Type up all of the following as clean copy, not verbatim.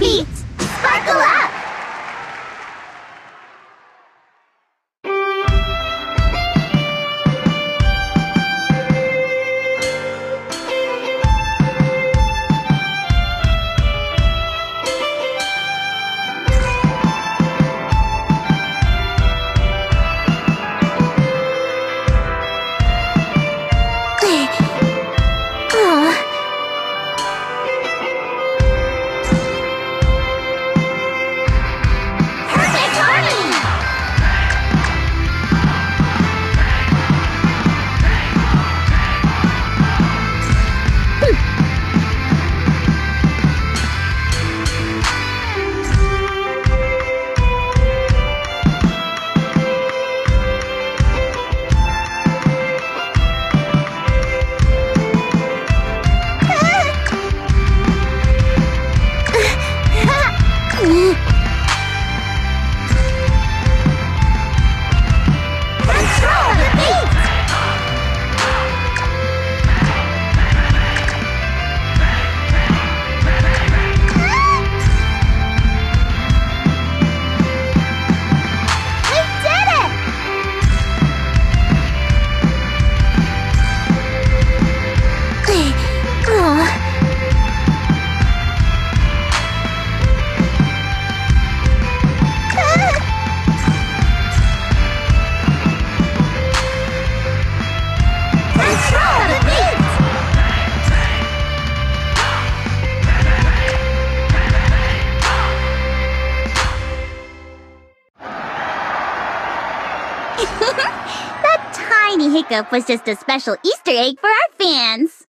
beats, sparkle up! That tiny hiccup was just a special Easter egg for our fans.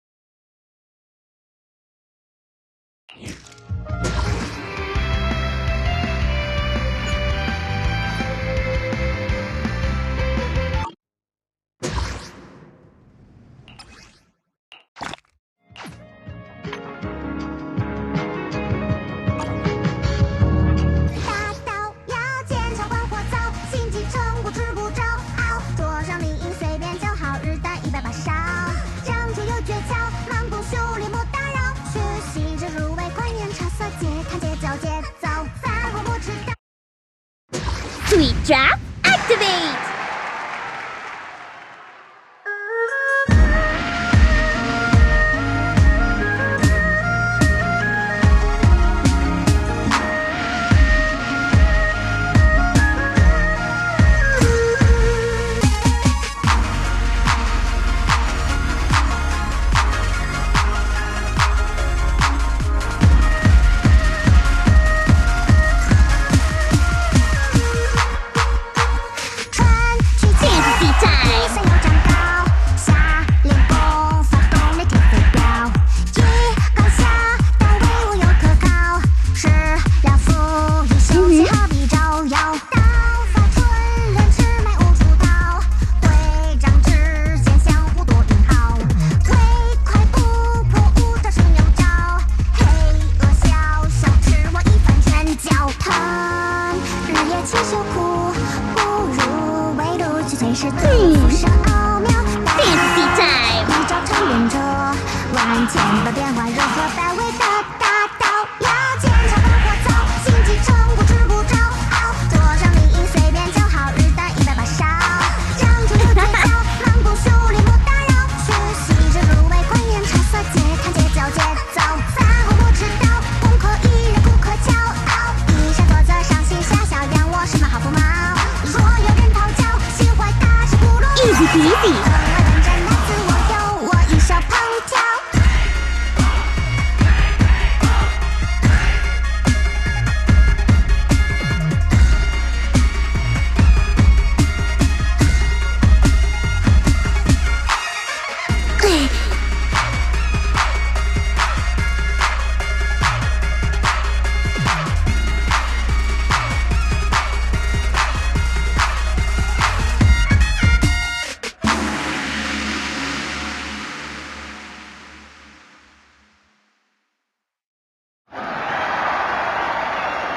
Sweet Drop, activate! Fantasy time！ 一招成忍者，万千的变幻，如何在伟大大道？要坚强往火走，心机成功吃不着。桌上礼饮随便就好，日啖180烧。长出有嘴角，漫步树林不打扰。学习着入围观演茶色节，看街角节奏。饭后不迟到，功课依然不可骄傲。一下坐着上心下小羊，我是马好不毛。若有人讨教，心怀大事不落。Easy peasy。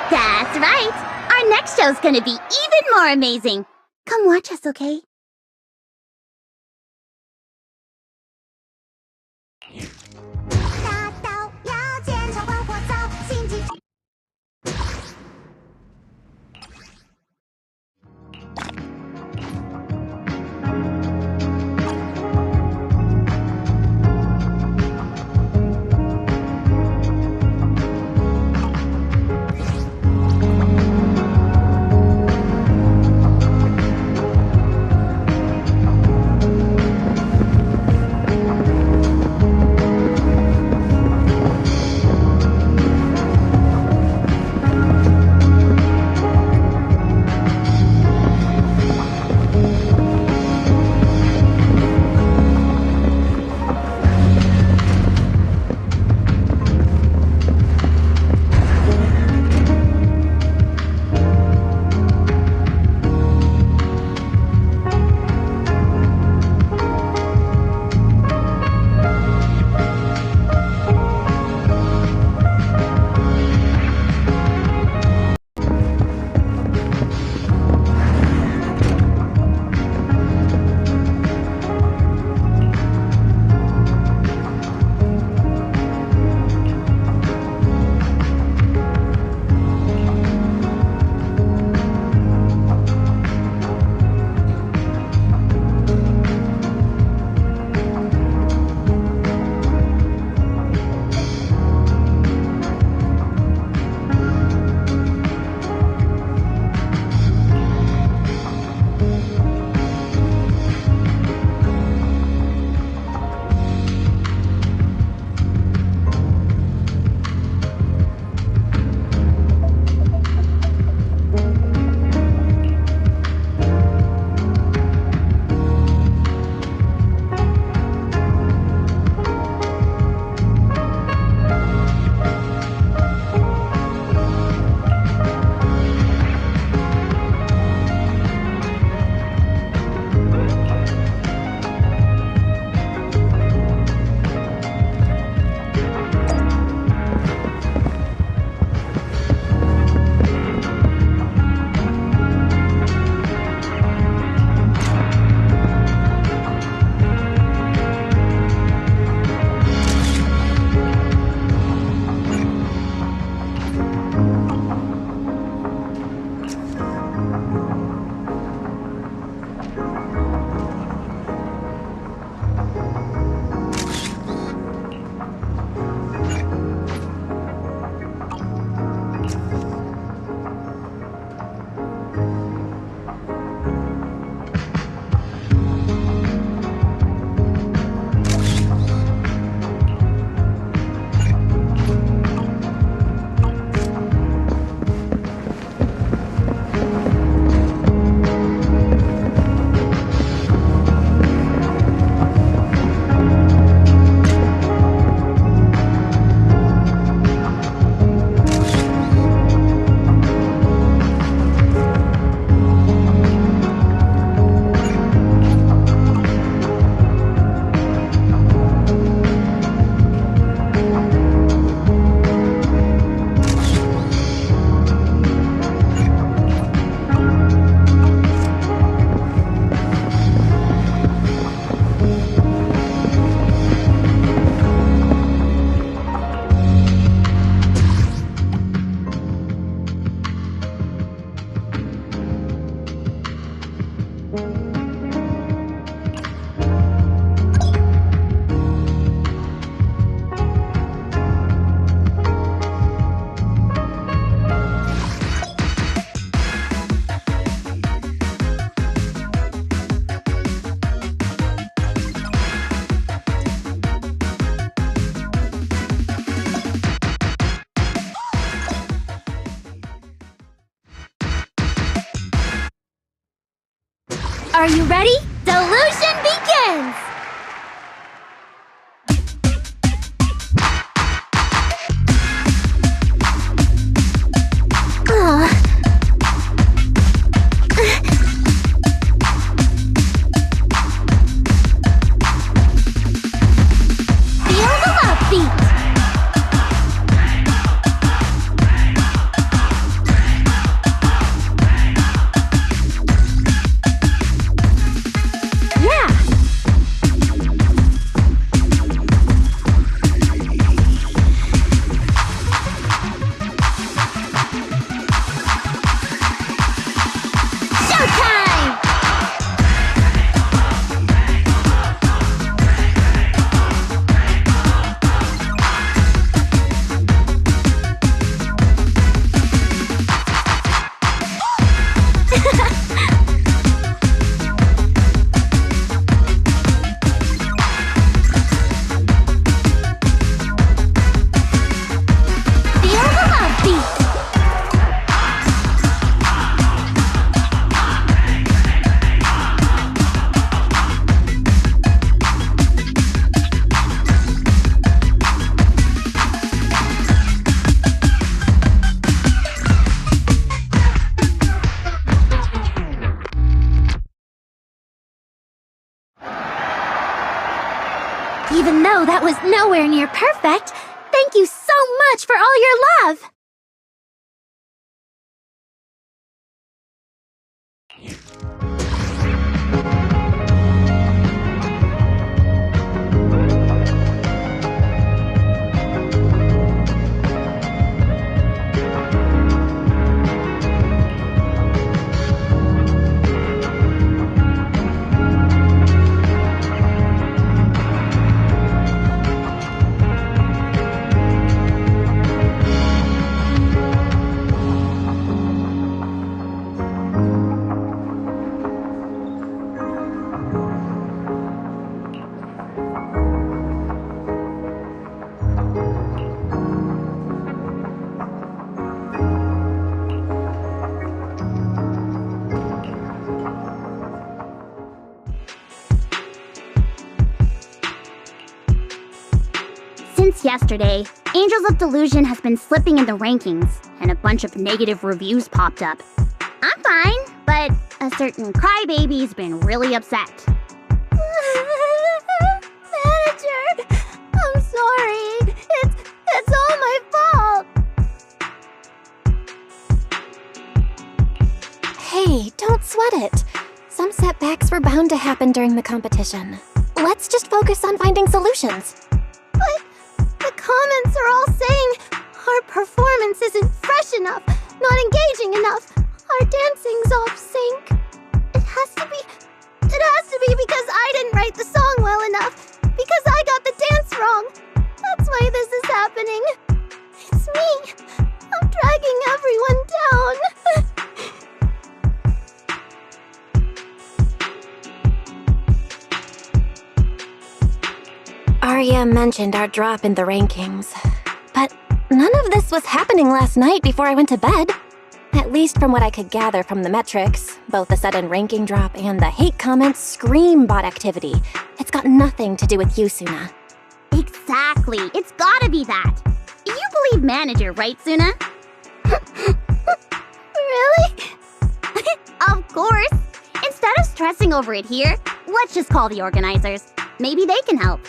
That's right! Our next show's gonna be even more amazing! Come watch us, okay? Are you ready? Delusion begins! Feel the love beat! Even though that was nowhere near perfect, thank you so much for all your love! Since yesterday, Angels of Delusion has been slipping in the rankings, and a bunch of negative reviews popped up. I'm fine, but a certain crybaby's been really upset. Manager, I'm sorry. It's all my fault. Hey, don't sweat it. Some setbacks were bound to happen during the competition. Let's just focus on finding solutions. But the comments are all saying our performance isn't fresh enough, not engaging enough. Our dancing's off sync. It has to be because I didn't write the song well enough. Because I got the dance wrong. That's why this is happening. It's me. I'm dragging everyone down. Arya mentioned our drop in the rankings. But none of this was happening last night before I went to bed. At least from what I could gather from the metrics, both the sudden ranking drop and the hate comments scream bot activity. It's got nothing to do with you, Suna. Exactly. It's gotta be that. You believe manager, right, Suna? Really? Of course. Instead of stressing over it here, let's just call the organizers. Maybe they can help.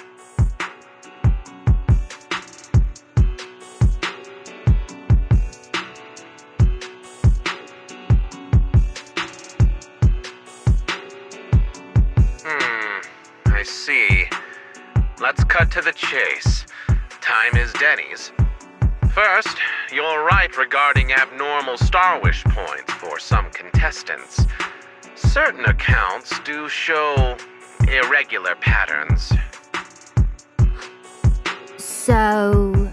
I see. Let's cut to the chase. Time is Denny's. First, you're right regarding abnormal Star Wish points for some contestants. Certain accounts do show irregular patterns. So...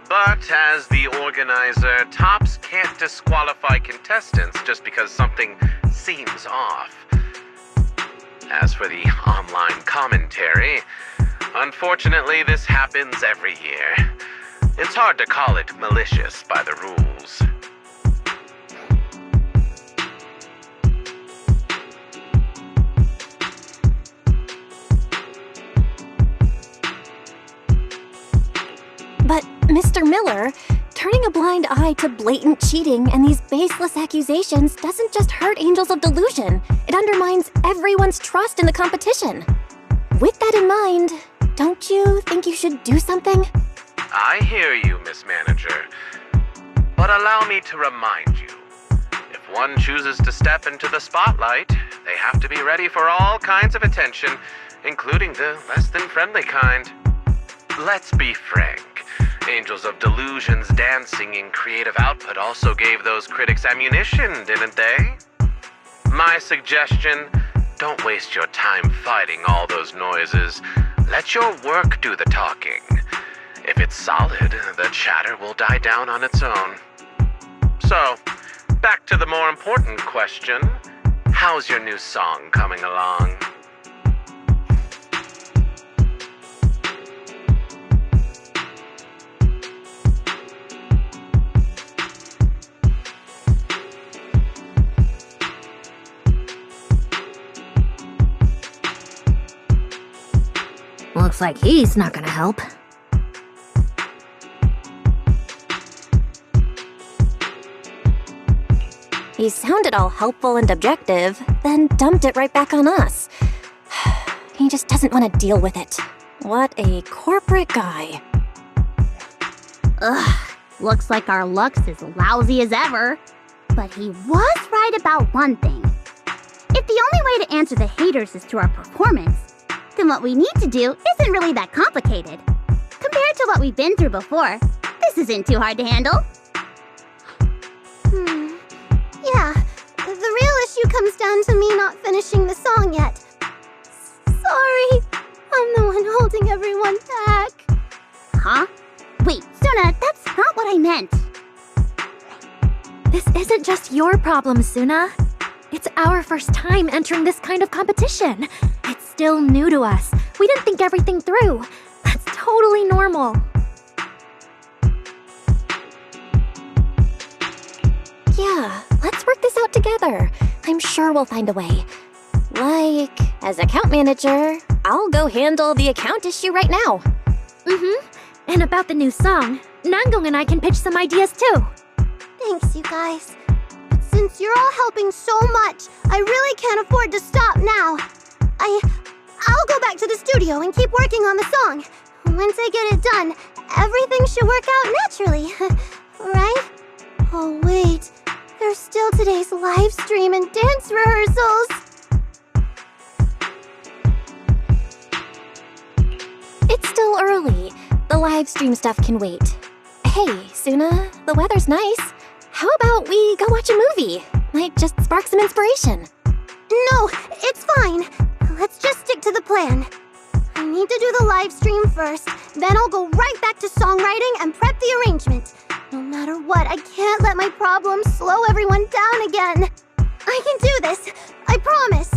But as the organizer, Tops can't disqualify contestants just because something seems off. As for the online commentary, unfortunately this happens every year. It's hard to call it malicious by the rules. killer, turning a blind eye to blatant cheating and these baseless accusations doesn't just hurt Angels of Delusion, it undermines everyone's trust in the competition. With that in mind, don't you think you should do something? I hear you, Miss Manager. But allow me to remind you, if one chooses to step into the spotlight, they have to be ready for all kinds of attention, including the less than friendly kind. Let's be frank. Angels of Delusion's dancing and creative output also gave those critics ammunition, didn't they? My suggestion, don't waste your time fighting all those noises. Let your work do the talking. If it's solid, the chatter will die down on its own. So, back to the more important question. How's your new song coming along? Looks like he's not gonna help. He sounded all helpful and objective, then dumped it right back on us. He just doesn't want to deal with it. What a corporate guy. Ugh, looks like our luck's as lousy as ever. But he was right about one thing. If the only way to answer the haters is through our performance, then what we need to do isn't really that complicated. Compared to what we've been through before, this isn't too hard to handle. Yeah, the real issue comes down to me not finishing the song yet. Sorry, I'm the one holding everyone back. Huh? Wait, Suna, that's not what I meant. This isn't just your problem, Suna. It's our first time entering this kind of competition. It's still new to us. We didn't think everything through. That's totally normal. Yeah, let's work this out together. I'm sure we'll find a way. Like, as account manager, I'll go handle the account issue right now. And about the new song, Nangong and I can pitch some ideas too. Thanks, you guys. But since you're all helping so much, I really can't afford to stop now. I'll go back to the studio and keep working on the song. Once I get it done, everything should work out naturally, right? Oh wait, there's still today's live stream and dance rehearsals. It's still early. The live stream stuff can wait. Hey, Suna, the weather's nice. How about we go watch a movie? Might just spark some inspiration. No, it's fine. Let's just stick to the plan. I need to do the live stream first, then I'll go right back to songwriting and prep the arrangement. No matter what, I can't let my problems slow everyone down again. I can do this, I promise.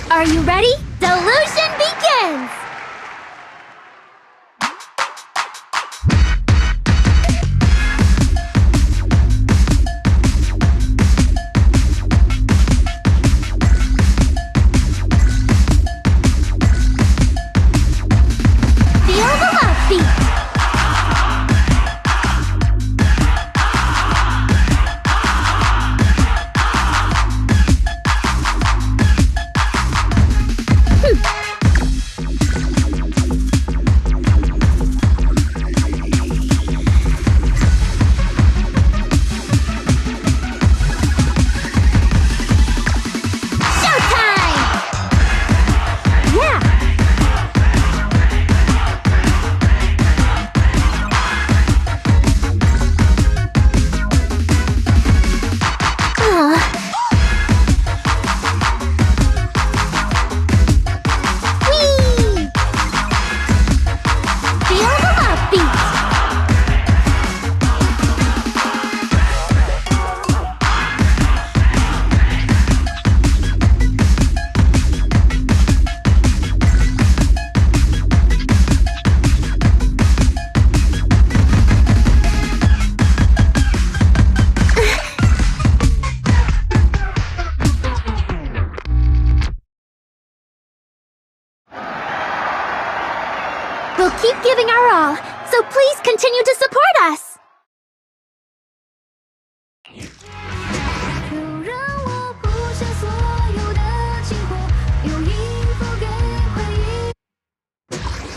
Are you ready? Delusion begins! Feel the love beat! We'll keep giving our all, so please continue to support us!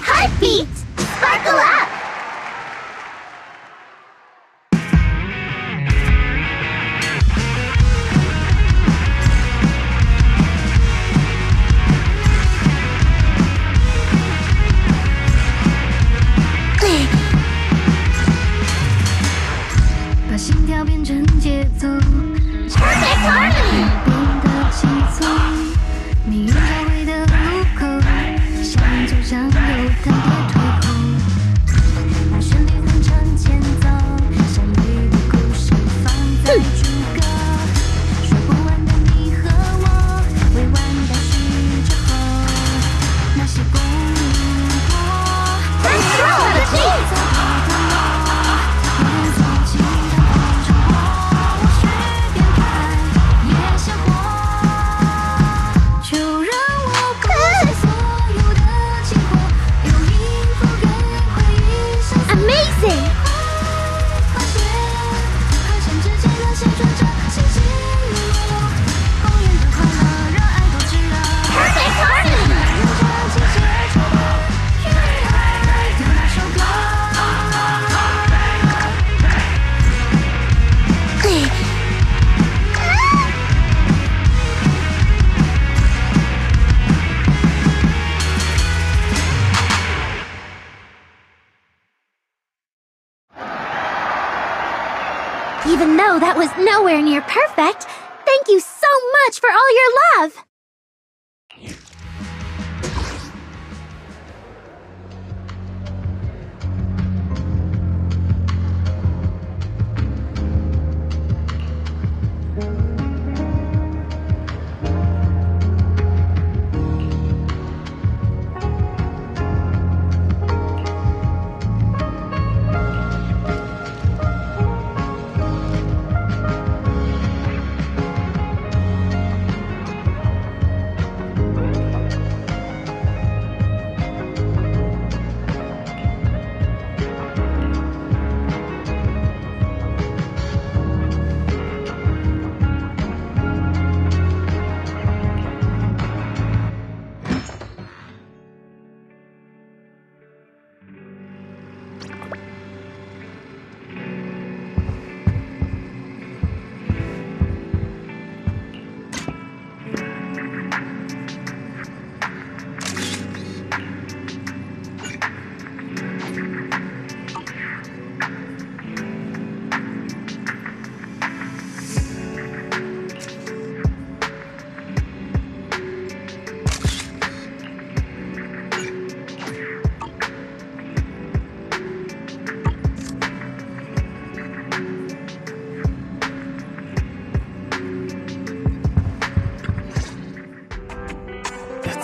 Heartbeat! Sparkle up! Perfect harmony! 'Even though that was nowhere near perfect, thank you so much for all your love!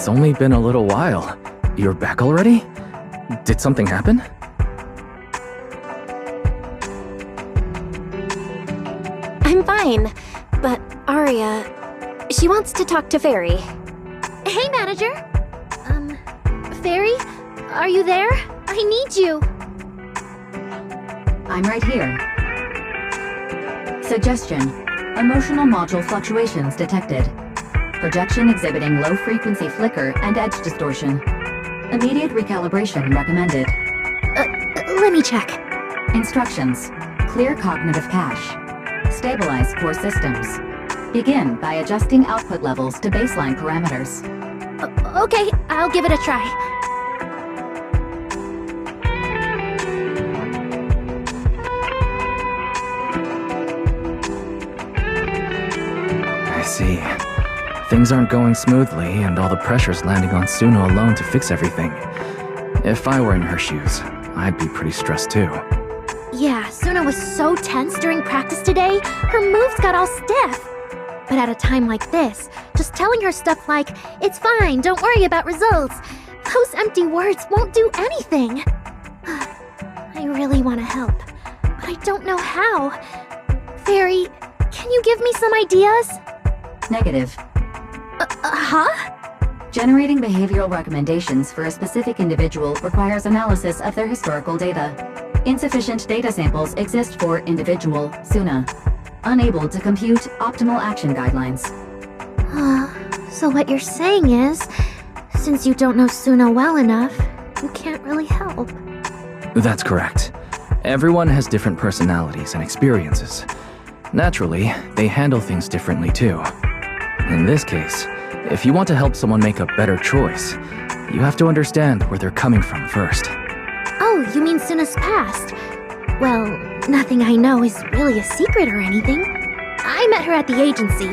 It's only been a little while. You're back already? Did something happen? I'm fine, but Aria, she wants to talk to Fairy. Hey, Manager! Fairy? Are you there? I need you! I'm right here. Suggestion. Emotional module fluctuations detected. Projection exhibiting low-frequency flicker and edge distortion. Immediate recalibration recommended. Let me check. Instructions. Clear cognitive cache. Stabilize core systems. Begin by adjusting output levels to baseline parameters. Okay, I'll give it a try. I see. Things aren't going smoothly, and all the pressure's landing on Suna alone to fix everything. If I were in her shoes, I'd be pretty stressed too. Yeah, Suna was so tense during practice today, her moves got all stiff. But at a time like this, just telling her stuff like, "It's fine, don't worry about results," those empty words won't do anything. I really want to help, but I don't know how. Fairy, can you give me some ideas? Negative. Huh? Generating behavioral recommendations for a specific individual requires analysis of their historical data. Insufficient data samples exist for individual Suna. Unable to compute optimal action guidelines. So what you're saying is, since you don't know Suna well enough, you can't really help. That's correct. Everyone has different personalities and experiences. Naturally, they handle things differently too. In this case, if you want to help someone make a better choice, you have to understand where they're coming from first. Oh, you mean Suna's past? Well, nothing I know is really a secret or anything. I met her at the agency.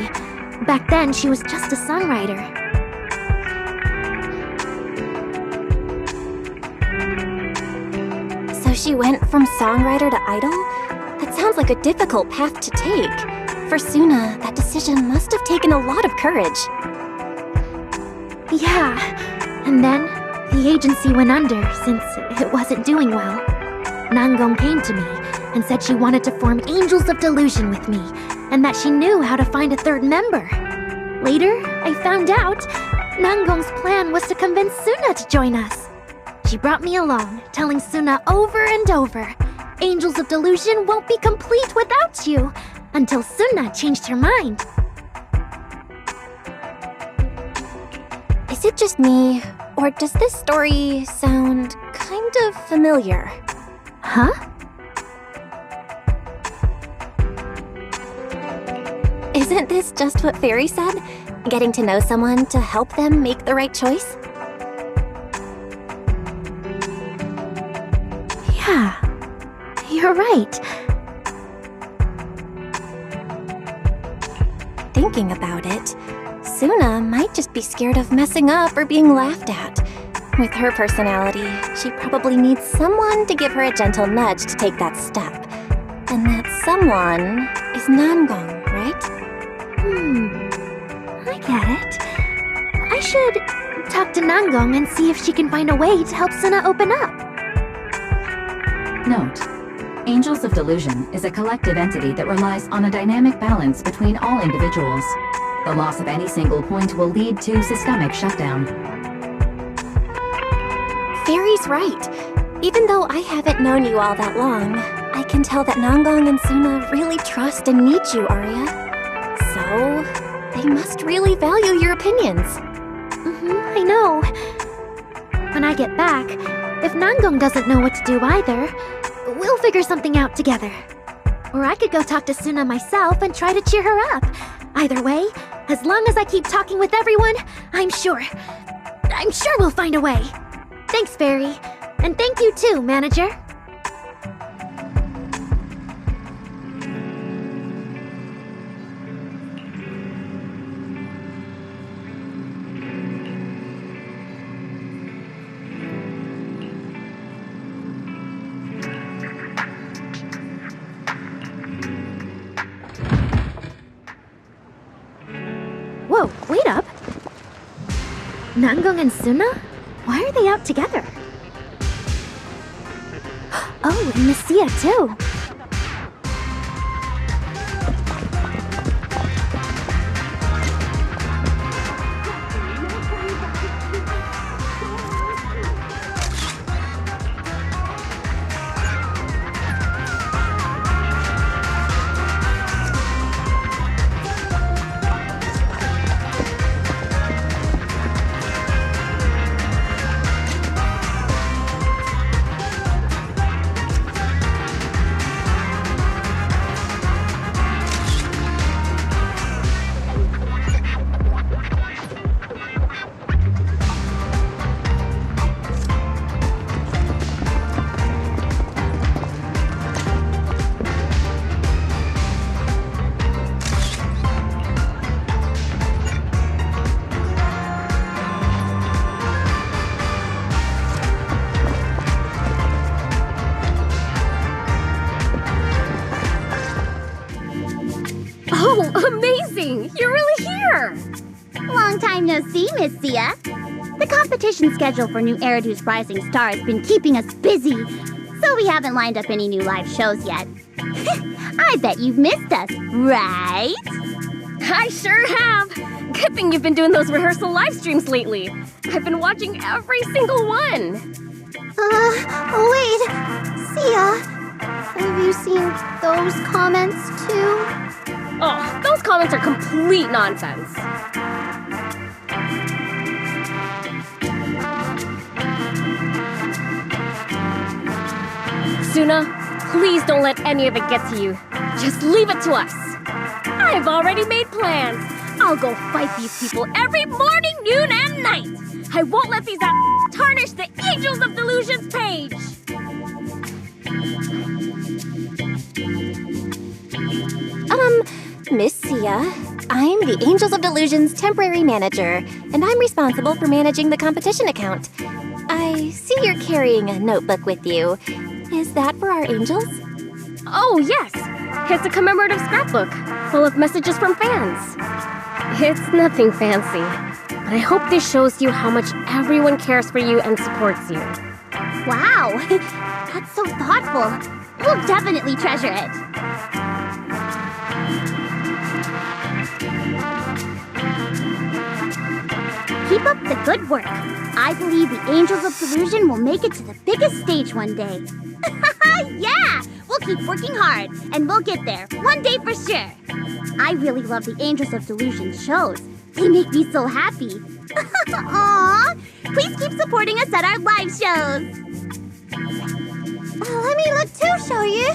Back then, she was just a songwriter. So she went from songwriter to idol? That sounds like a difficult path to take. For Suna, that decision must have taken a lot of courage. Yeah, and then the agency went under since it wasn't doing well. Nangong came to me and said she wanted to form Angels of Delusion with me, and that she knew how to find a third member. Later, I found out Nangong's plan was to convince Suna to join us. She brought me along, telling Suna over and over, Angels of Delusion won't be complete without you, until Suna changed her mind. Is it just me, or does this story sound kind of familiar? Huh? Isn't this just what Fairy said? Getting to know someone to help them make the right choice? Yeah, you're right. Thinking about it, Suna might just be scared of messing up or being laughed at. With her personality, she probably needs someone to give her a gentle nudge to take that step. And that someone is Nangong, right? I get it. I should talk to Nangong and see if she can find a way to help Suna open up. Note: Angels of Delusion is a collective entity that relies on a dynamic balance between all individuals. The loss of any single point will lead to systemic shutdown. Fairy's right. Even though I haven't known you all that long, I can tell that Nangong and Suna really trust and need you, Arya. So, they must really value your opinions. I know. When I get back, if Nangong doesn't know what to do either, we'll figure something out together. Or I could go talk to Suna myself and try to cheer her up. Either way, as long as I keep talking with everyone, I'm sure we'll find a way. Thanks, Fairy. And thank you too, Manager. Whoa, wait up. Nangong and Suna? Why are they out together? Oh, and Messia too. Amazing! You're really here! Long time no see, Miss Sia. The competition schedule for new Eridu's Rising Star has been keeping us busy, so we haven't lined up any new live shows yet. I bet you've missed us, right? I sure have! Good thing you've been doing those rehearsal live streams lately. I've been watching every single one. Wait. Sia, have you seen those comments too? Oh, those comments are complete nonsense. Suna, please don't let any of it get to you. Just leave it to us. I've already made plans. I'll go fight these people every morning, noon, and night. I won't let these tarnish the Angels of Delusions page. Miss Sia, I'm the Angels of Delusions temporary manager, and I'm responsible for managing the competition account. I see you're carrying a notebook with you. Is that for our angels? Oh, yes. It's a commemorative scrapbook full of messages from fans. It's nothing fancy, but I hope this shows you how much everyone cares for you and supports you. Wow, that's so thoughtful. We'll definitely treasure it. Keep up the good work. I believe the Angels of Delusion will make it to the biggest stage one day. Yeah! We'll keep working hard, and we'll get there, one day for sure. I really love the Angels of Delusion shows. They make me so happy. Aww! Please keep supporting us at our live shows. Let me look too, Shoyu.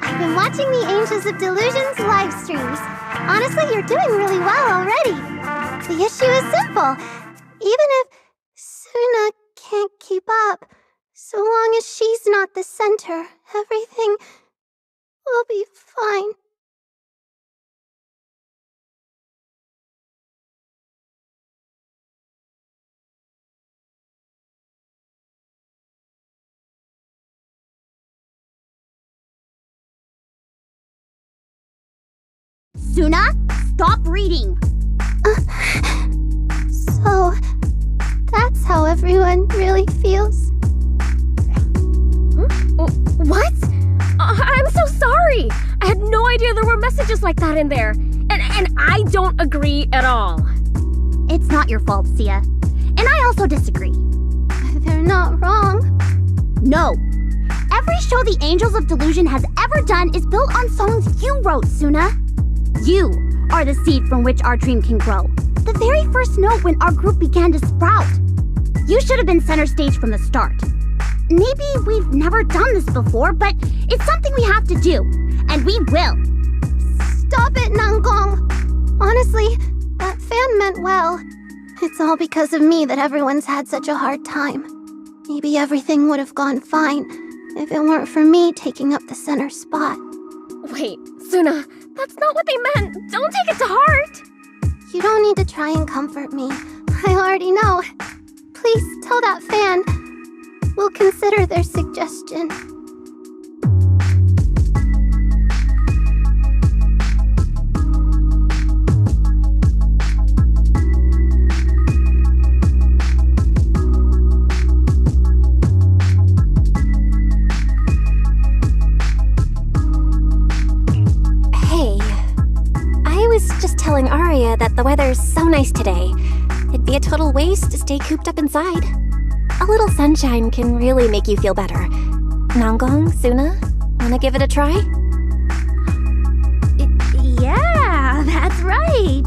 I've been watching the Angels of Delusions live streams. Honestly, you're doing really well already. The issue is simple. Even if Suna can't keep up, so long as she's not the center, everything will be fine. Suna, stop reading! So, that's how everyone really feels. What? I'm so sorry! I had no idea there were messages like that in there. And I don't agree at all. It's not your fault, Sia. And I also disagree. They're not wrong. No. Every show the Angels of Delusion has ever done is built on songs you wrote, Suna. You are the seed from which our dream can grow. The very first note when our group began to sprout. You should have been center stage from the start. Maybe we've never done this before, but it's something we have to do. And we will. Stop it, Nanggong. Honestly, that fan meant well. It's all because of me that everyone's had such a hard time. Maybe everything would have gone fine if it weren't for me taking up the center spot. Wait, Suna, that's not what they meant. Don't take it to heart. You don't need to try and comfort me. I already know. Please tell that fan. We'll consider their suggestion. Telling Arya that the weather's so nice today. It'd be a total waste to stay cooped up inside. A little sunshine can really make you feel better. Nanggong, Suna, wanna give it a try? Yeah, that's right.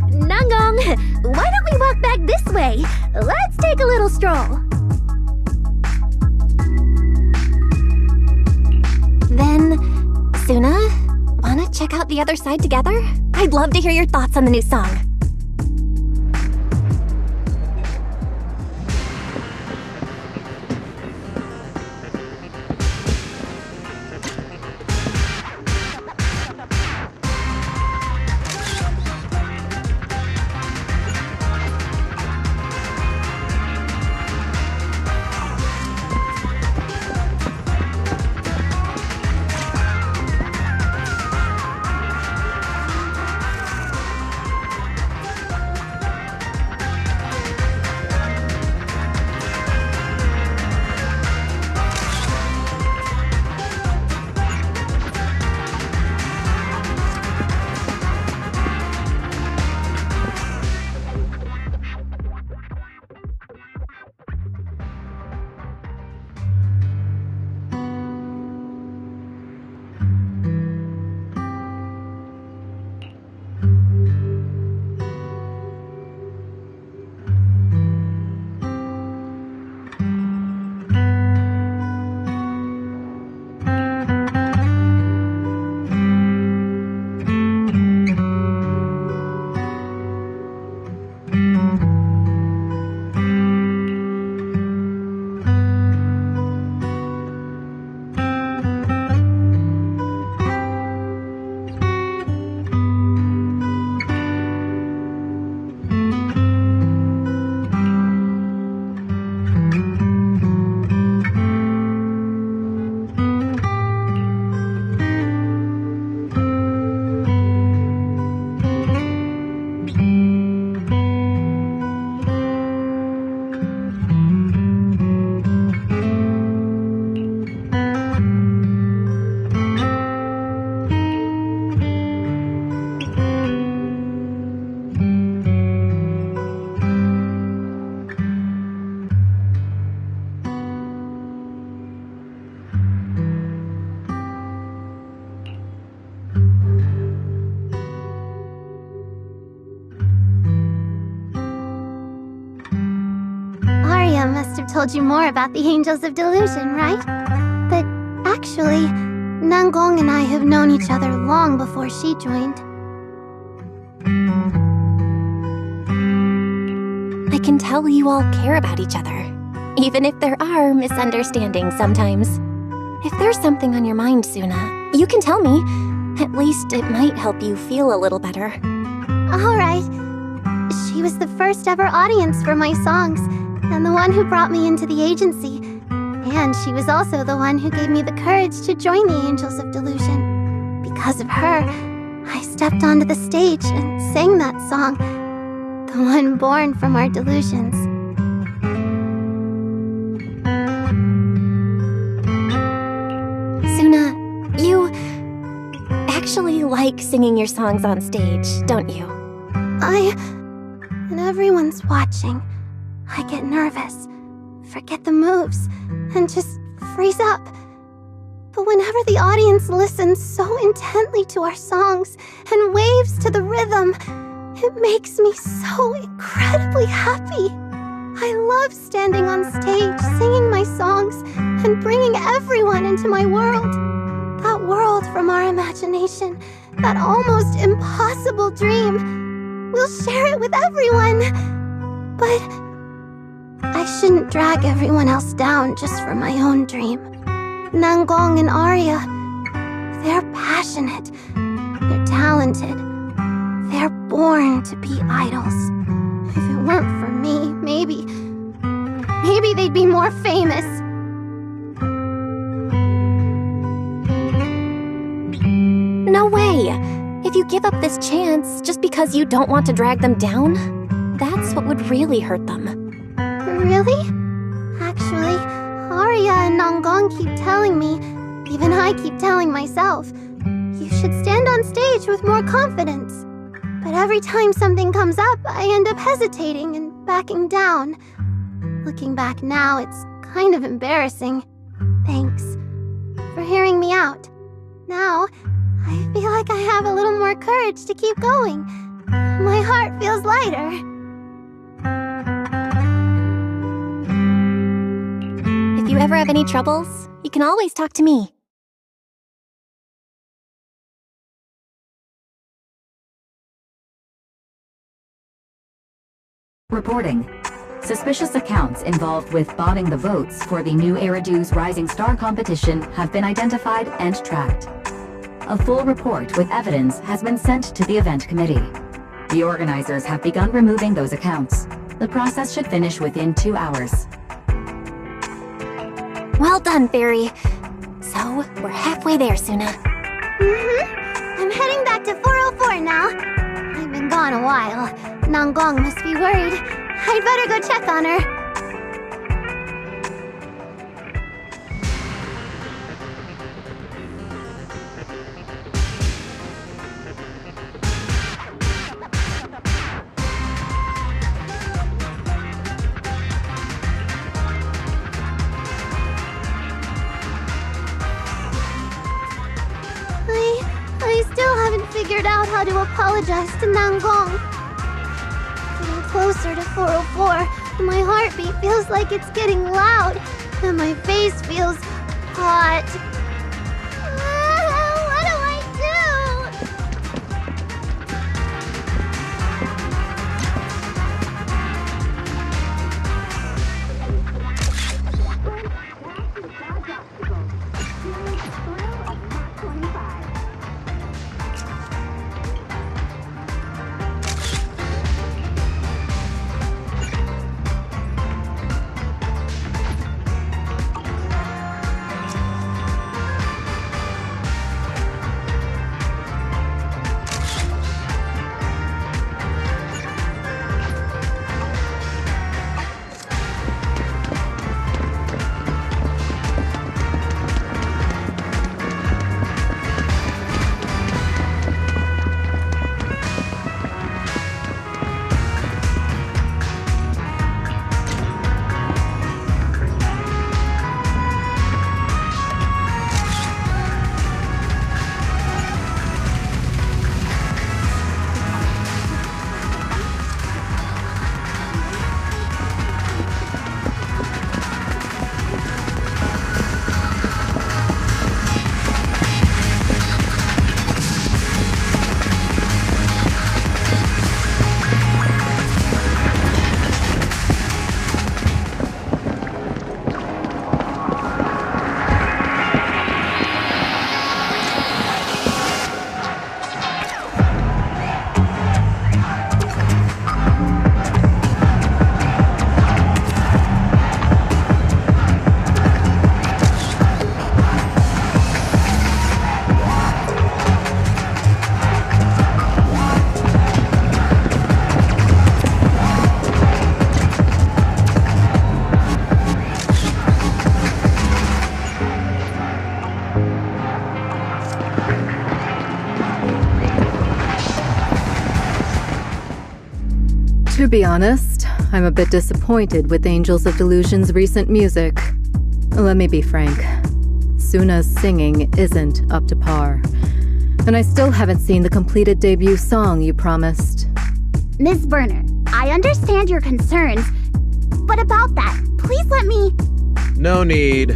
Nanggong, why don't we walk back this way? Let's take a little stroll. Then, Suna, wanna check out the other side together? I'd love to hear your thoughts on the new song. told you more about the Angels of Delusion, right? But actually, Nangong and I have known each other long before she joined. I can tell you all care about each other, even if there are misunderstandings sometimes. If there's something on your mind, Suna, you can tell me. At least it might help you feel a little better. Alright. She was the first ever audience for my songs, and the one who brought me into the agency. And she was also the one who gave me the courage to join the Angels of Delusion. Because of her, I stepped onto the stage and sang that song, the one born from our delusions. Suna, you actually like singing your songs on stage, don't you? When everyone's watching, I get nervous, forget the moves, and just freeze up. But whenever the audience listens so intently to our songs and waves to the rhythm, it makes me so incredibly happy. I love standing on stage, singing my songs, and bringing everyone into my world. That world from our imagination, that almost impossible dream. We'll share it with everyone. But I shouldn't drag everyone else down just for my own dream. Nangong and Arya, they're passionate, they're talented, they're born to be idols. If it weren't for me, maybe they'd be more famous. No way! If you give up this chance just because you don't want to drag them down, that's what would really hurt them. Really? Actually, Arya and Nangong keep telling me, even I keep telling myself, you should stand on stage with more confidence. But every time something comes up, I end up hesitating and backing down. Looking back now, it's kind of embarrassing. Thanks for hearing me out. Now, I feel like I have a little more courage to keep going. My heart feels lighter. If you ever have any troubles, you can always talk to me. Reporting. Suspicious accounts involved with botting the votes for the new Eridu's Rising Star competition have been identified and tracked. A full report with evidence has been sent to the event committee. The organizers have begun removing those accounts. The process should finish within 2 hours. Well done, Fairy. So, we're halfway there, Suna. I'm heading back to 404 now. I've been gone a while. Nangong must be worried. I'd better go check on her. I still haven't figured out how to apologize to Nangong. Getting closer to 404, my heartbeat feels like it's getting loud, and my face feels hot. What do I do? To be honest, I'm a bit disappointed with Angels of Delusion's recent music. Let me be frank. Suna's singing isn't up to par. And I still haven't seen the completed debut song you promised. Ms. Berner, I understand your concerns, but about that, please let me... No need.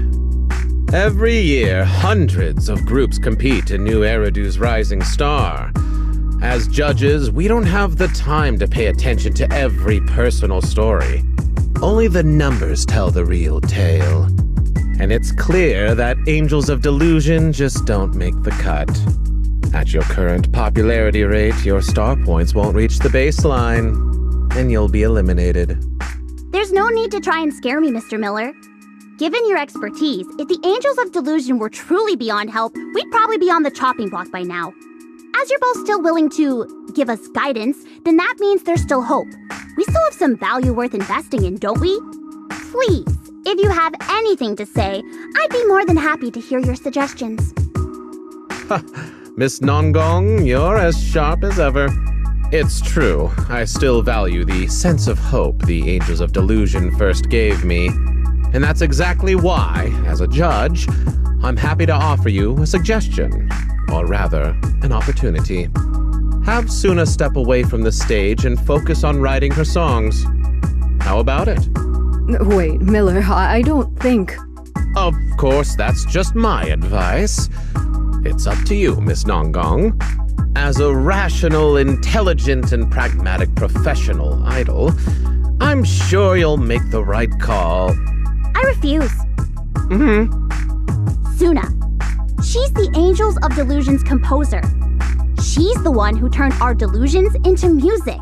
Every year, hundreds of groups compete in New Eridu's Rising Star. As judges, we don't have the time to pay attention to every personal story. Only the numbers tell the real tale. And it's clear that Angels of Delusion just don't make the cut. At your current popularity rate, your star points won't reach the baseline, and you'll be eliminated. There's no need to try and scare me, Mr. Miller. Given your expertise, if the Angels of Delusion were truly beyond help, we'd probably be on the chopping block by now. As you're both still willing to give us guidance, then that means there's still hope. We still have some value worth investing in, don't we? Please, if you have anything to say, I'd be more than happy to hear your suggestions. Miss Nongong, you're as sharp as ever. It's true, I still value the sense of hope the Angels of Delusion first gave me. And that's exactly why, as a judge, I'm happy to offer you a suggestion. Or rather, an opportunity. Have Suna step away from the stage and focus on writing her songs. How about it? Wait, Miller, I don't think... Of course, that's just my advice. It's up to you, Miss Nongong. As a rational, intelligent, and pragmatic professional idol, I'm sure you'll make the right call. I refuse. Suna. She's the Angels of Delusion's composer. She's the one who turned our delusions into music.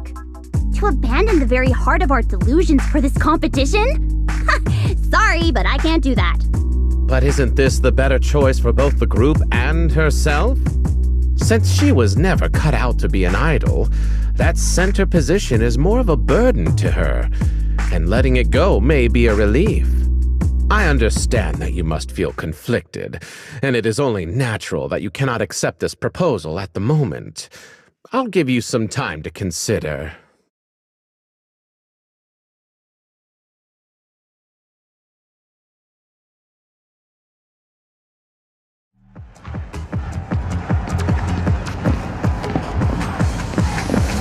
To abandon the very heart of our delusions for this competition? Sorry, but I can't do that. But isn't this the better choice for both the group and herself? Since she was never cut out to be an idol, that center position is more of a burden to her, and letting it go may be a relief. I understand that you must feel conflicted, and it is only natural that you cannot accept this proposal at the moment. I'll give you some time to consider.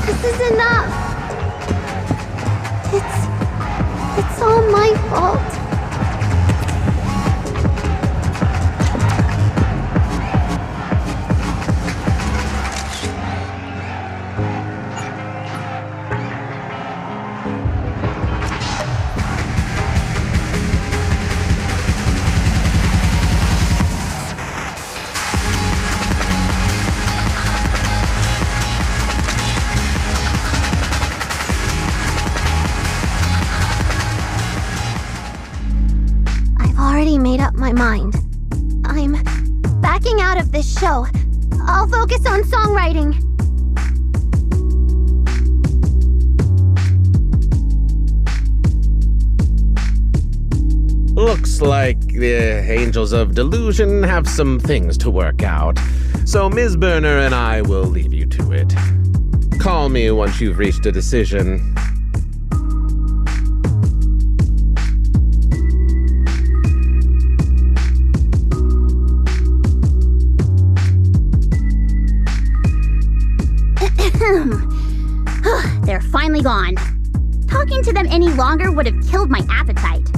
This is enough. It's all my fault. Made up my mind. I'm backing out of this show. I'll focus on songwriting. Looks like the Angels of Delusion have some things to work out, so Ms. Berner and I will leave you to it. Call me once you've reached a decision. They're finally gone. Talking to them any longer would have killed my appetite.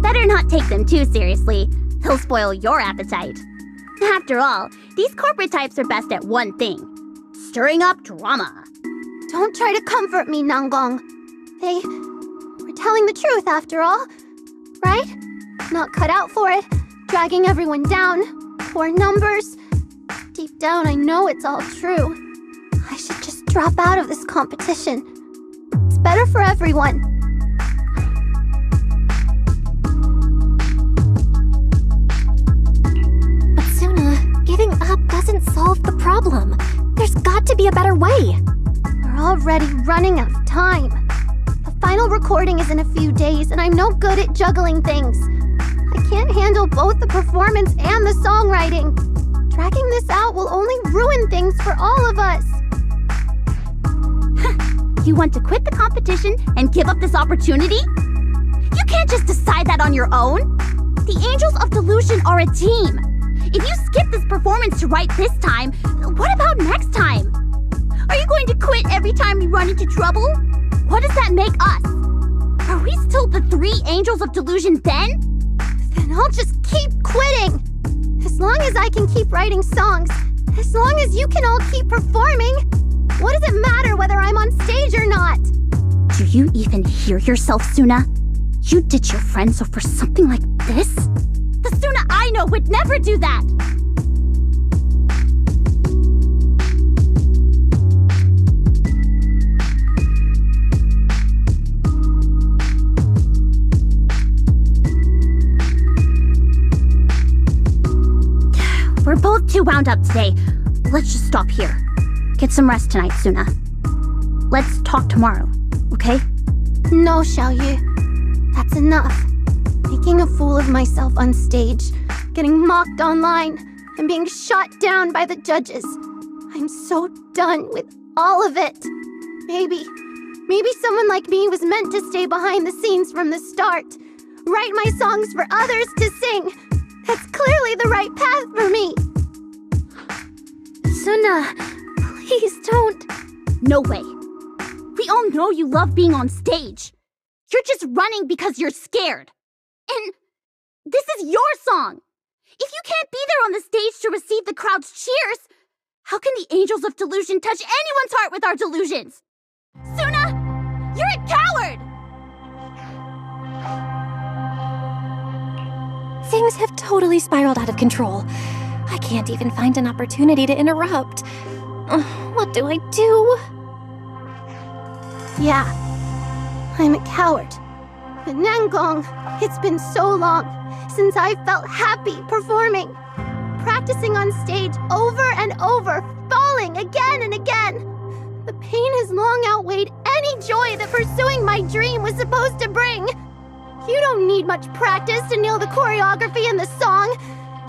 Better not take them too seriously. They'll spoil your appetite. After all, these corporate types are best at one thing: stirring up drama. Don't try to comfort me, Nongong. They were telling the truth after all, right? Not cut out for it, dragging everyone down, poor numbers. Deep down, I know it's all true. I should just drop out of this competition. It's better for everyone. But Suna, giving up doesn't solve the problem. There's got to be a better way. We're already running out of time. The final recording is in a few days, and I'm no good at juggling things. I can't handle both the performance and the songwriting. Dragging this out will only ruin things for all of us. You want to quit the competition and give up this opportunity? You can't just decide that on your own. The Angels of Delusion are a team. If you skip this performance to write this time, what about next time? Are you going to quit every time we run into trouble? What does that make us? Are we still the 3 Angels of Delusion then? Then I'll just keep quitting. As long as I can keep writing songs, as long as you can all keep performing, what does it matter whether I'm on stage or not? Do you even hear yourself, Suna? You ditch your friends over something like this? The Suna I know would never do that! We're both too wound up today. Let's just stop here. Get some rest tonight, Suna. Let's talk tomorrow, okay? No, Xiaoyu. That's enough. Making a fool of myself on stage, getting mocked online, and being shot down by the judges. I'm so done with all of it. Maybe someone like me was meant to stay behind the scenes from the start. Write my songs for others to sing. That's clearly the right path for me. Suna, please don't. No way. We all know you love being on stage. You're just running because you're scared. And this is your song. If you can't be there on the stage to receive the crowd's cheers, how can the Angels of Delusion touch anyone's heart with our delusions? Suna, you're a coward! Things have totally spiraled out of control. I can't even find an opportunity to interrupt. What do I do? Yeah, I'm a coward. But Nangong, it's been so long since I felt happy performing. Practicing on stage over and over, falling again and again. The pain has long outweighed any joy that pursuing my dream was supposed to bring. You don't need much practice to nail the choreography and the song.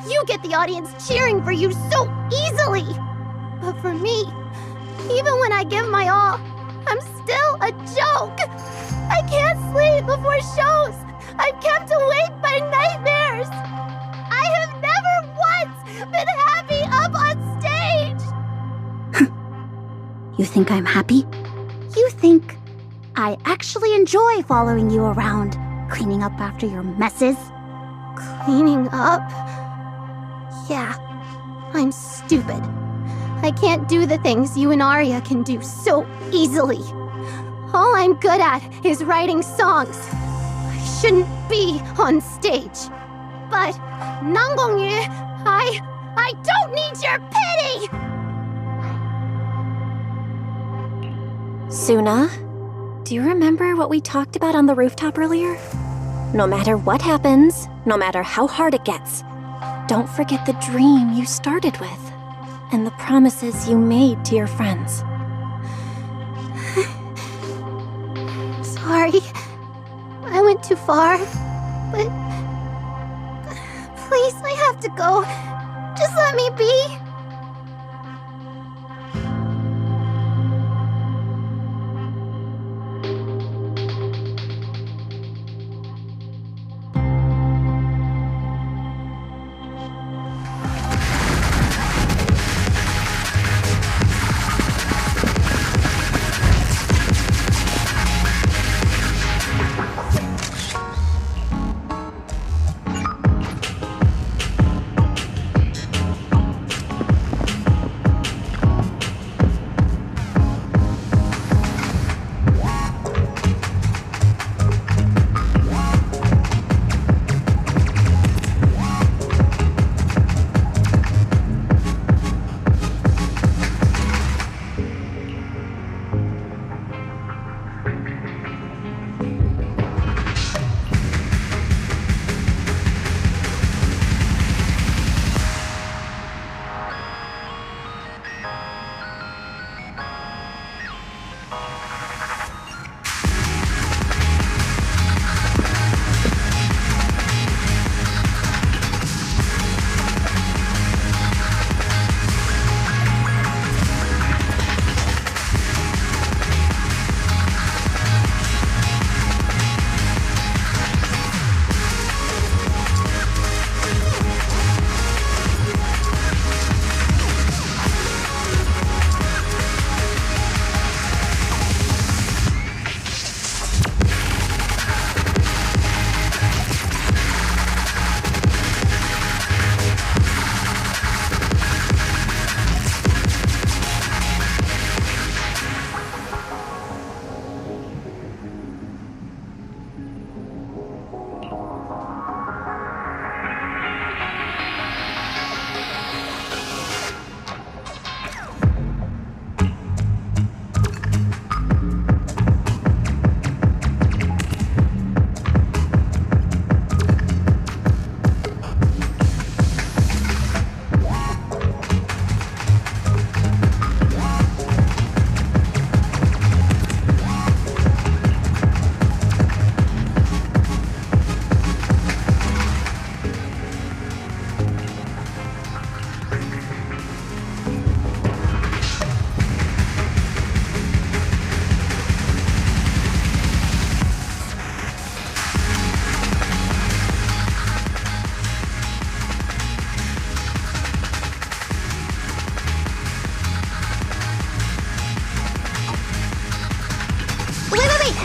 You get the audience cheering for you so easily. But for me, even when I give my all, I'm still a joke. I can't sleep before shows. I'm kept awake by nightmares. I have never once been happy up on stage. You think I'm happy? You think I actually enjoy following you around, cleaning up after your messes? Cleaning up? Yeah, I'm stupid. I can't do the things you and Arya can do so easily. All I'm good at is writing songs. I shouldn't be on stage. But, Nangongyu, I don't need your pity! Suna, do you remember what we talked about on the rooftop earlier? No matter what happens, no matter how hard it gets, don't forget the dream you started with and the promises you made to your friends. Sorry, I went too far, but please, I have to go. Just let me be.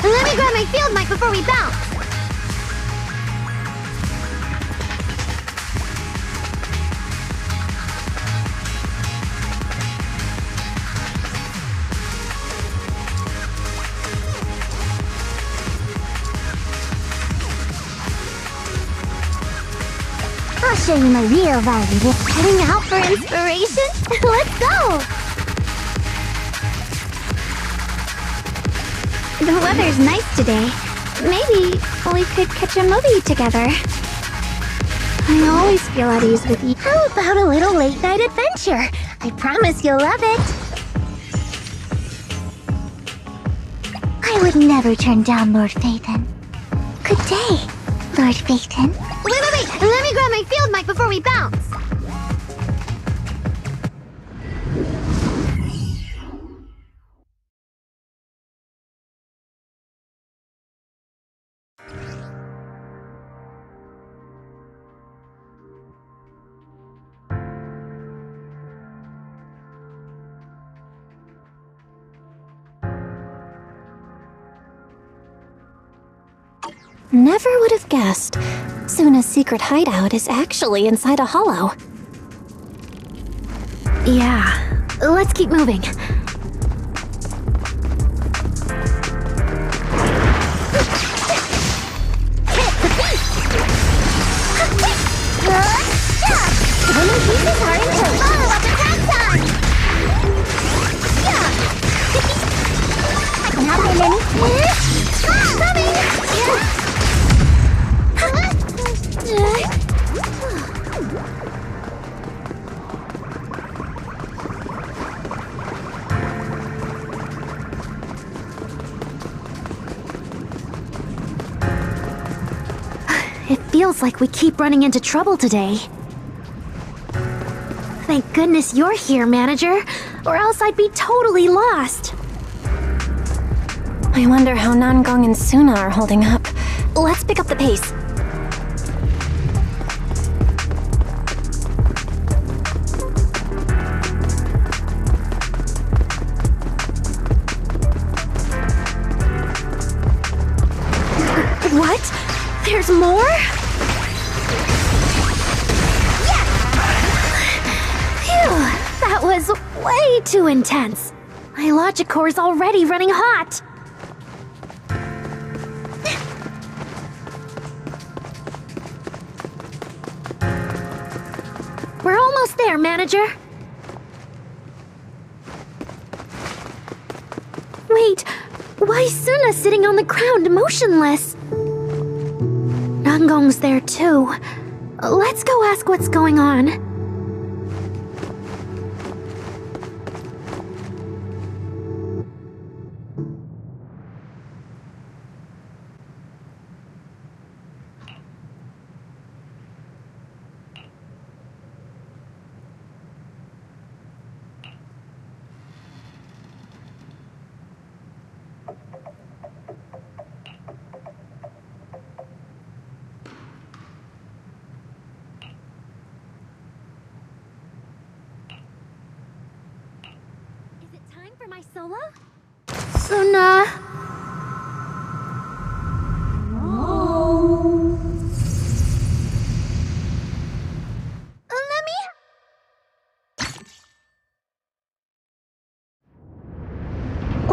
Let me grab my field mic before we bounce! I'll show you my real value. Heading out for inspiration? Let's go! The weather's nice today. Maybe we could catch a movie together. I always feel at ease with you. How about a little late night adventure? I promise you'll love it. I would never turn down Lord Phaethon. Good day, Lord Phaethon. Wait! Let me grab my field mic before we bounce! Never would have guessed. Suna's secret hideout is actually inside a hollow. Yeah, let's keep moving. Winning pieces are in tow. Follow up attack time! I can help you, Lenny. Coming! It feels like we keep running into trouble today. Thank goodness you're here, Manager, or else I'd be totally lost. I wonder how Nangong and Suna are holding up. Let's pick up the pace. What? There's more? Phew, that was way too intense. My logic core's already running hot. We're almost there, Manager. Wait, why is Suna sitting on the ground, motionless? Nangong's there too. Let's go ask what's going on. For my solo? Suna. Let me.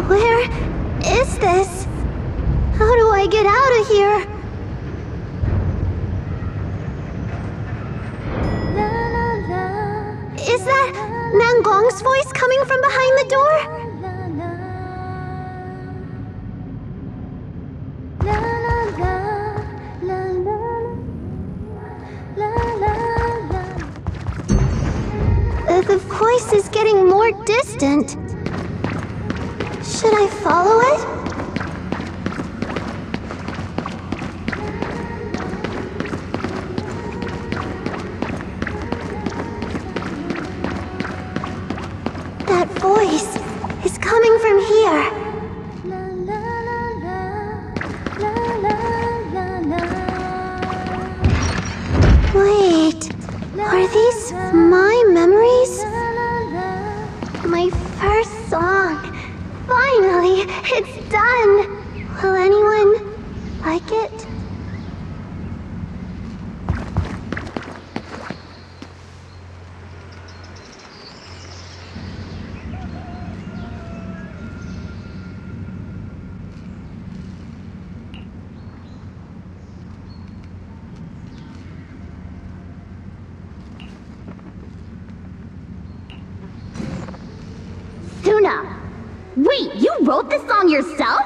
Where is this? How do I get out of here? Is that Nangong's voice coming from behind the door? The voice is getting more distant. Should I follow it? That voice is coming from here. Wait, are these my memories? My first song. Finally, it's done. Will song yourself?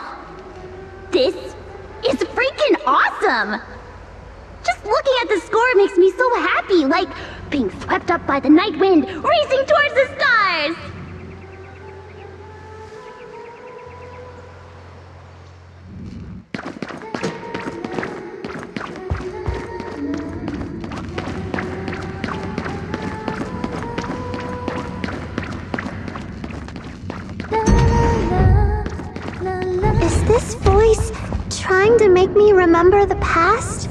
This is freaking awesome! Just looking at the score makes me so happy, like being swept up by the night wind, racing towards the stars! Is this voice trying to make me remember the past?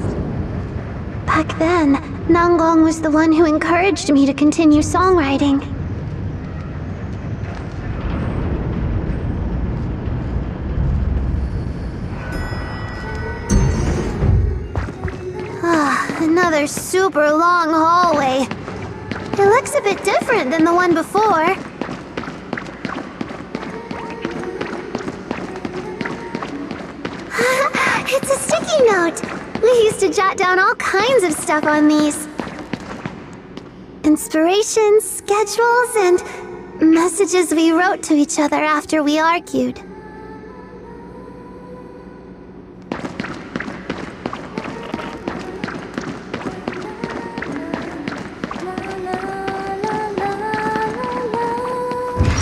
Back then, Nanggong was the one who encouraged me to continue songwriting. Another super long hallway. It looks a bit different than the one before. It's a sticky note! We used to jot down all kinds of stuff on these. Inspirations, schedules, and messages we wrote to each other after we argued.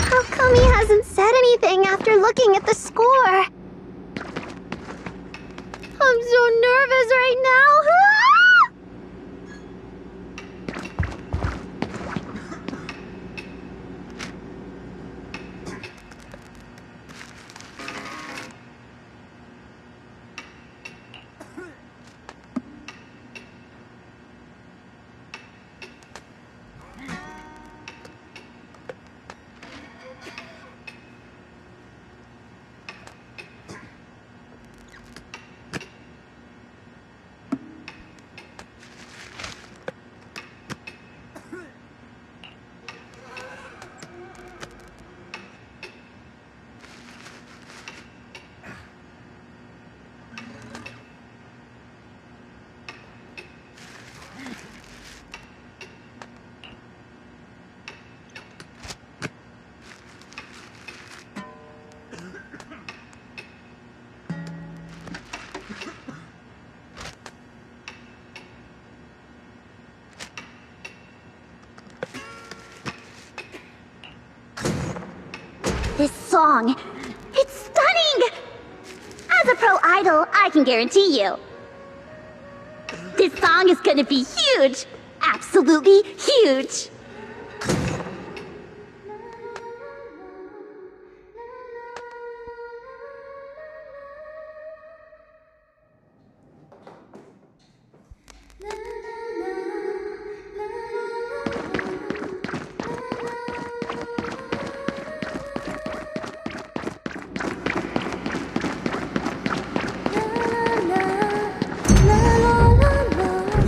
How come he hasn't said anything after looking at the score? I'm so nervous right now. This song, it's stunning! As a pro idol, I can guarantee you. This song is gonna be huge! Absolutely huge!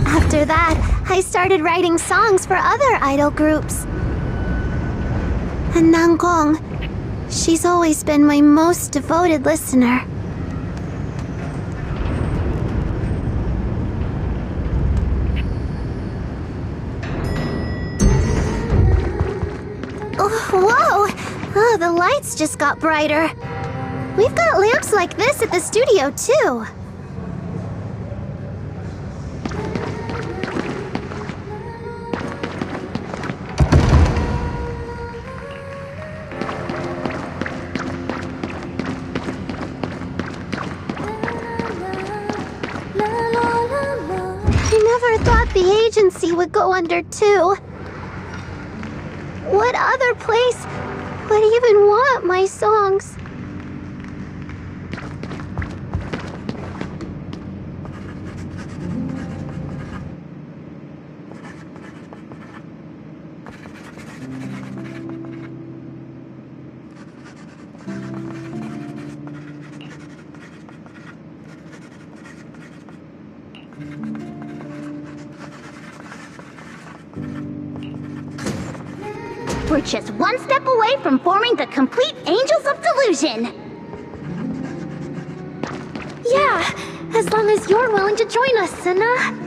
After that, I started writing songs for other idol groups. And Nanggong, she's always been my most devoted listener. Oh, whoa! Oh, the lights just got brighter. We've got lamps like this at the studio, too. I never thought the agency would go under, too. What other place would even want my songs? We're just one step away from forming the complete Angels of Delusion! Yeah, as long as you're willing to join us, Suna.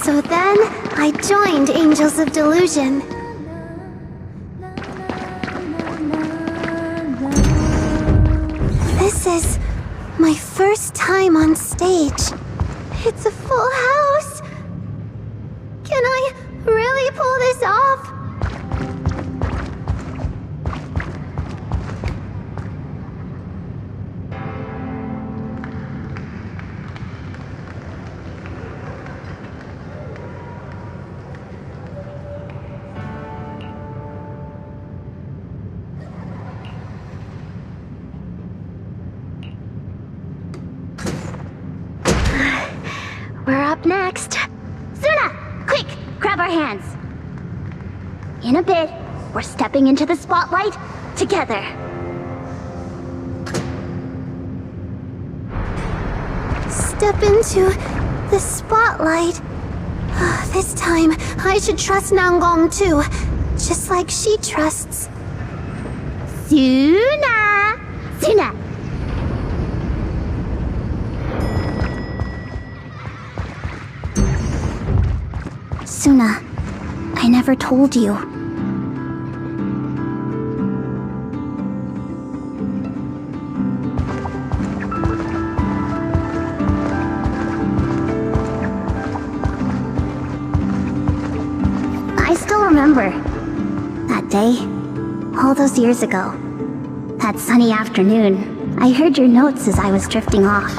So then, I joined Angels of Delusion. This is my first time on stage. It's a full house. Can I really pull this off? We're up next. Suna! Quick! Grab our hands. In a bit, we're stepping into the spotlight together. Step into the spotlight. This time, I should trust Nanggong too, just like she trusts. Suna! Suna! Suna, I never told you. I still remember that day, all those years ago. That sunny afternoon, I heard your notes as I was drifting off.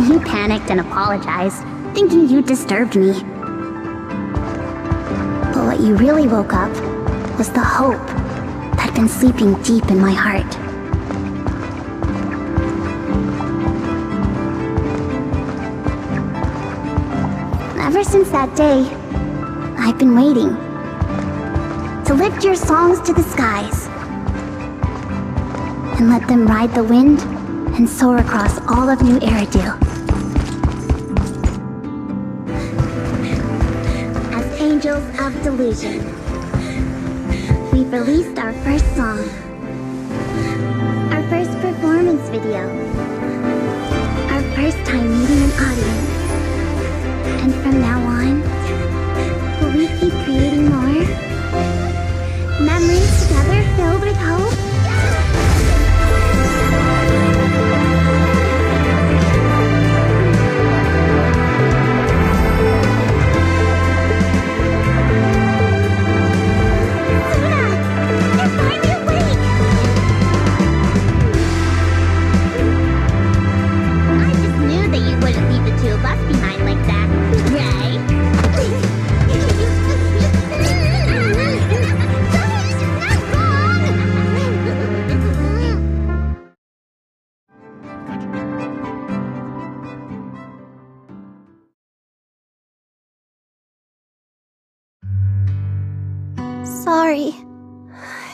You panicked and apologized, thinking you disturbed me. But what you really woke up was the hope that'd been sleeping deep in my heart. Ever since that day, I've been waiting to lift your songs to the skies and let them ride the wind and soar across all of New Eridu. As Angels of Delusion, we've released our first song, our first performance video, our first time meeting an audience. And from now on, will we keep creating more? Memories together filled with hope? Sorry.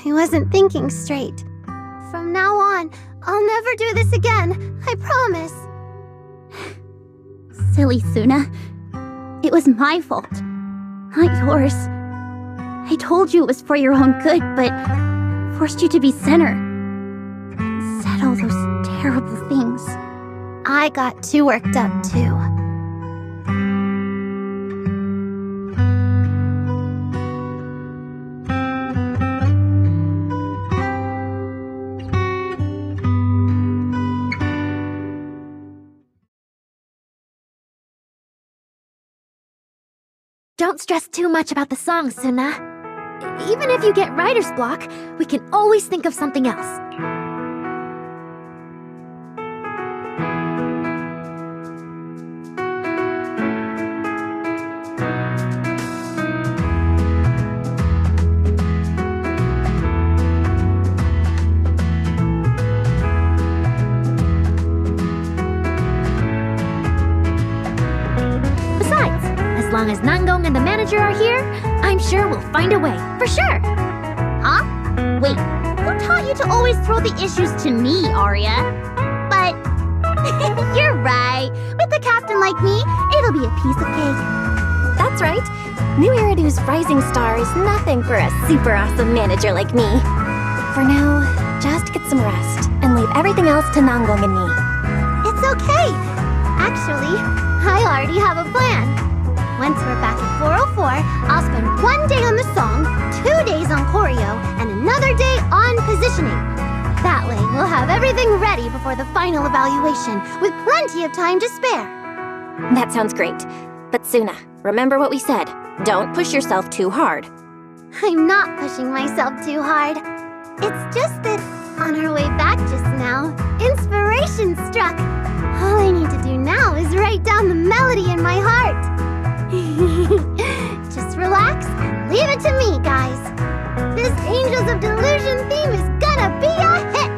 I wasn't thinking straight. From now on, I'll never do this again. I promise. Silly Suna. It was my fault, not yours. I told you it was for your own good, but forced you to be center. And said all those terrible things. I got too worked up, too. Don't stress too much about the song, Suna. Even if you get writer's block, we can always think of something else. As long as Nanggong and the manager are here, I'm sure we'll find a way, for sure! Huh? Wait, who taught you to always throw the issues to me, Arya? But... you're right. With a captain like me, it'll be a piece of cake. That's That's right. New Iridu's rising star is nothing for a super awesome manager like me. For now, just get some rest and leave everything else to Nanggong and me. It's okay. Actually, I already have a plan. Once we're back at 404, I'll spend 1 day on the song, 2 days on choreo, and another day on positioning. That way, we'll have everything ready before the final evaluation, with plenty of time to spare. That sounds great. But Suna, remember what we said. Don't push yourself too hard. I'm not pushing myself too hard. It's just that, on our way back just now, inspiration struck. All I need to do now is write down the melody in my heart. Just relax and leave it to me, guys. This Angels of Delusion theme is gonna be a hit!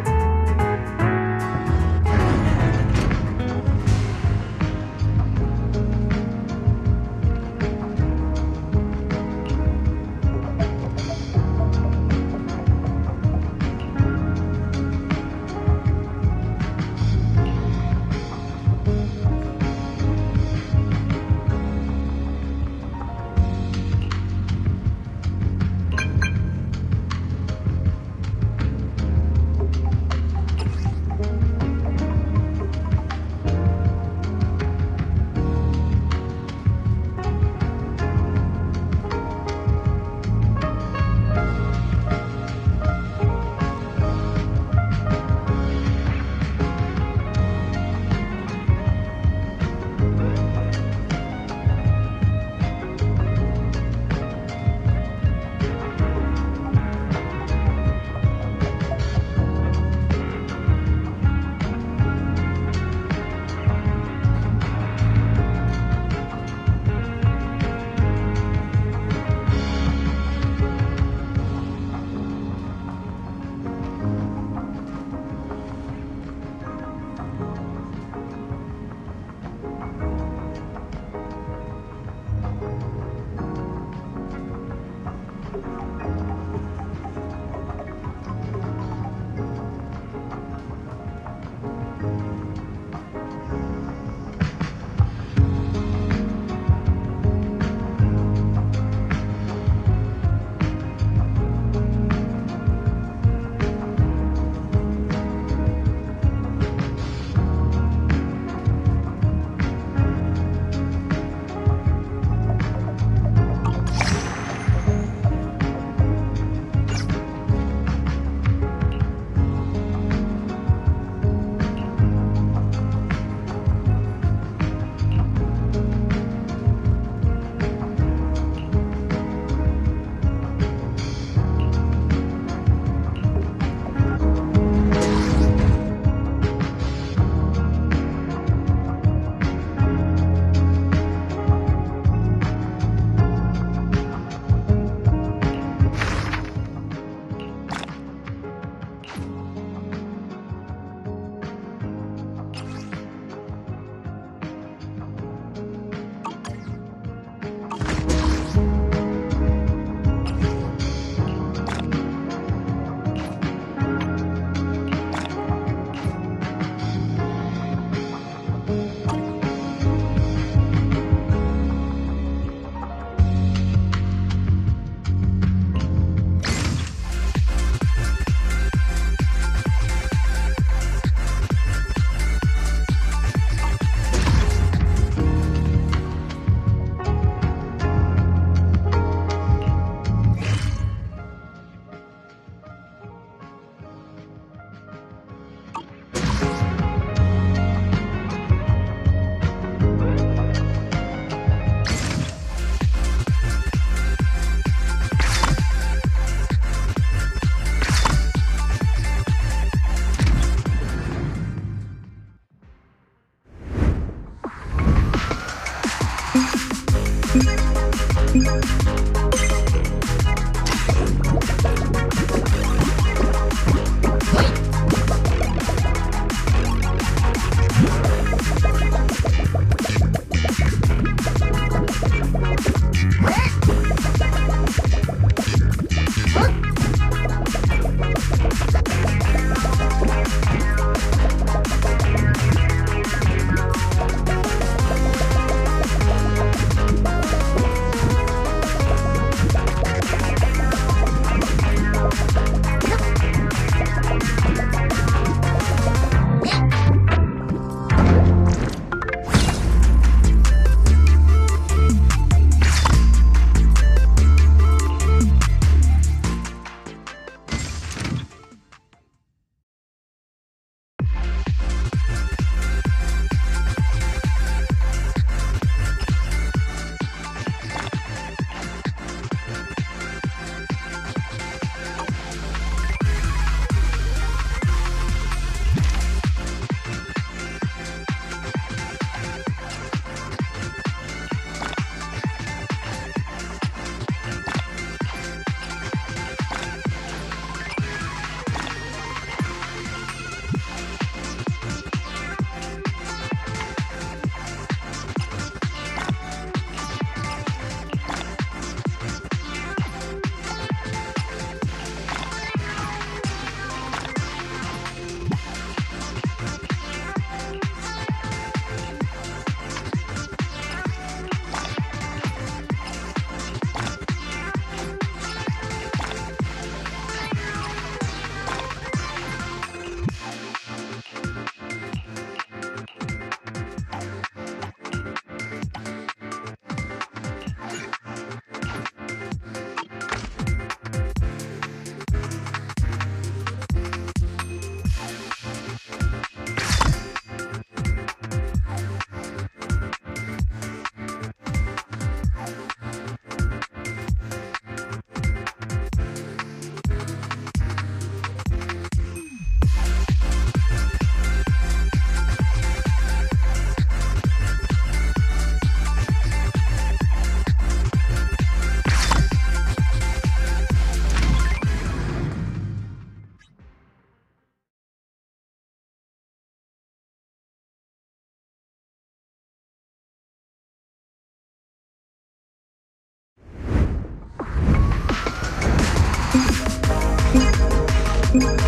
Thank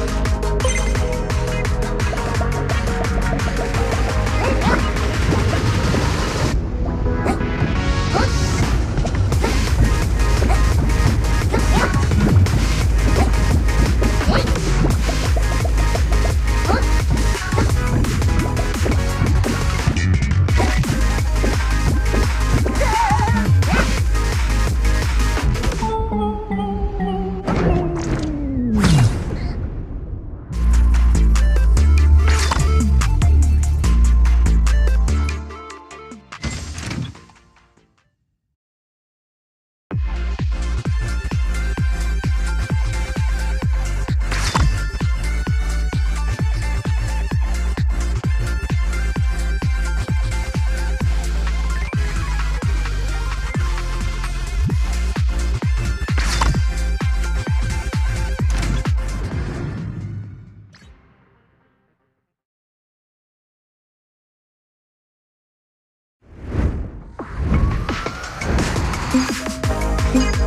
you.